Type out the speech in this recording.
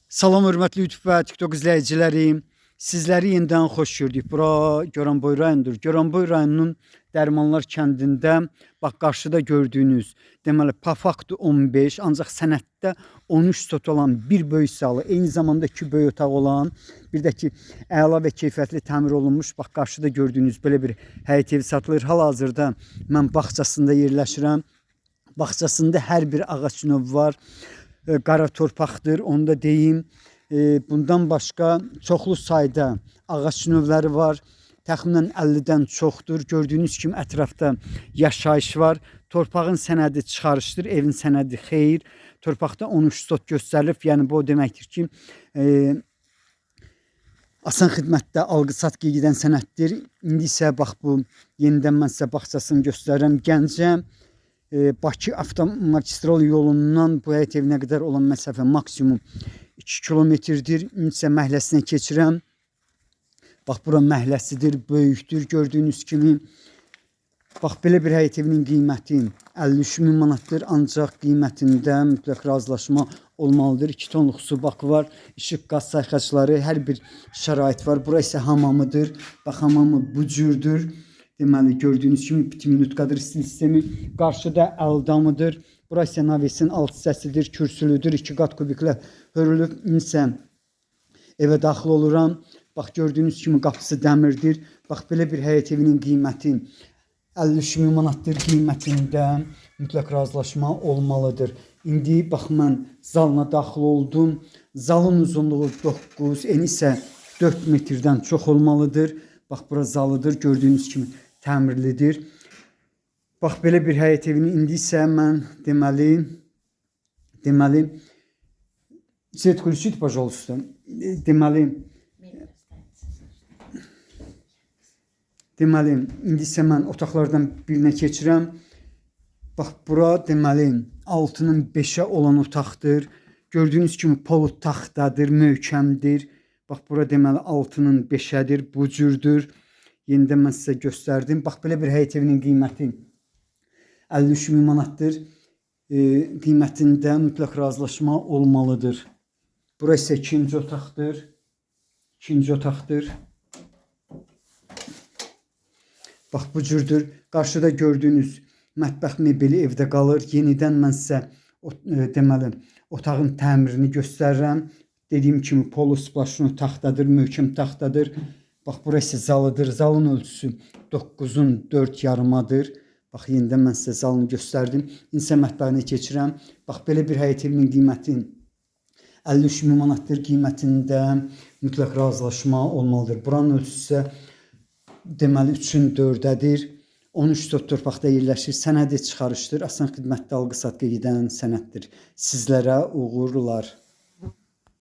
Salam hörmətli YouTube və TikTok izləyicilərim. Sizləri yenidən xoş gördük. Bura Goranboy rayonundur. Goranboy rayonunun Dərmanlar kəndində bax qarşıda gördüyünüz deməli Pafakt 15 ancaq sənəddə 13 sot olan bir böyük salı, eyni zamanda 2 böyük otaq olan, bir də ki əla və keyfiyyətli təmir olunmuş bax qarşıda gördüyünüz belə bir həyət evi satılır. Hal-hazırda mən bağçasında yerləşirəm. Bağçasında hər bir ağac növü var. Qara torpaqdır, onu da deyim. Bundan başqa çoxlu sayda ağac növləri var. Təxminən 50-dən çoxdur. Gördüyünüz kimi ətrafda yaşayış var. Torpağın sənədi çıxarışdır, evin sənədi xeyir. Torpaqda 13 sot göstərilib. Yəni bu o deməkdir ki, asan xidmətdə alqı-satqı gedən sənəddir. İndi isə bax bu yenidən mən sizə bağçasını göstərirəm. Gəncə Bakı avtomagistral yolundan bu həyət evinə qədər olan məsafə maksimum 2 kilometrdir. İndi isə məhəlləsinə keçirəm. Bax bura məhəlləsidir, böyükdür gördüyünüz kimi. Bax belə bir həyət evinin qiyməti 53.000 manatdır. Ancaq qiymətində mütləq razılaşma olmalıdır. 2 tonluq su bakı var, işıq, qaz sayxacları, hər bir şərait var. Bura isə hamamıdır. Bax hamamı bu cürdür. Deməli gördüyünüz kimi pitiminutkadır sistemi. Qarşıda əldamıdır. Bura isə navesin alt hissəsidir, kürsülüdür. 2 qat kubiklə hörülüb. İnsə evə daxil oluram. Bax gördüyünüz kimi qapısı dəmirdir. Bax belə bir həyət evinin qiyməti 53.000 manatdır. Qiymətində mütləq razılaşma olmalıdır. İndi bax mən zalına daxil oldum. Zalın uzunluğu 9, eni isə 4 metrdən çox olmalıdır. Bax bura zalıdır. Gördüyünüz kimi təmirlidir. Bax belə bir həyət evini indi isə mən deməli свет включите, пожалуйста. Deməli indi isə mən otaqlardan birinə keçirəm. Bax bura deməli 6-nın 5-ə olan otaqdır. Gördüyünüz kimi polud taxtadır, möhkəmdir. Bax bura deməli 6-nın 5-ədir, bu cürdür. Yenidən mən sizə göstərdim. Bax belə bir həyət evinin qiyməti 53.000 manatdır. Qiymətində mütləq razılaşma olmalıdır. Bura isə ikinci otaqdır. İkinci otaqdır. Bax bu cürdür. Qarşıda gördüyünüz mətbəx mebeli evdə qalır. Yenidən mən sizə deməli otağın təmirini göstərirəm. Dediyim kimi polo splaşını taxtadır, möhkəm taxtadır. Bax bura isə zalıdır. Zalın ölçüsü 9-un 4 yarımadır. Bax yenidən mən sizə zalını göstərdim. İnsə mətbəxinə keçirəm. Bax belə bir həyət evinin qiyməti 53.000 manatdır. Qiymətində mütləq razılaşma olmalıdır. Buranın ölçüsü isə deməli 3-ün 4-ədir. 13 sot torpaqda yerləşir. Sənədi çıxarışdır. Asan xidmətdə alqı-satqı gedən sənəddir. Sizlərə uğurlar.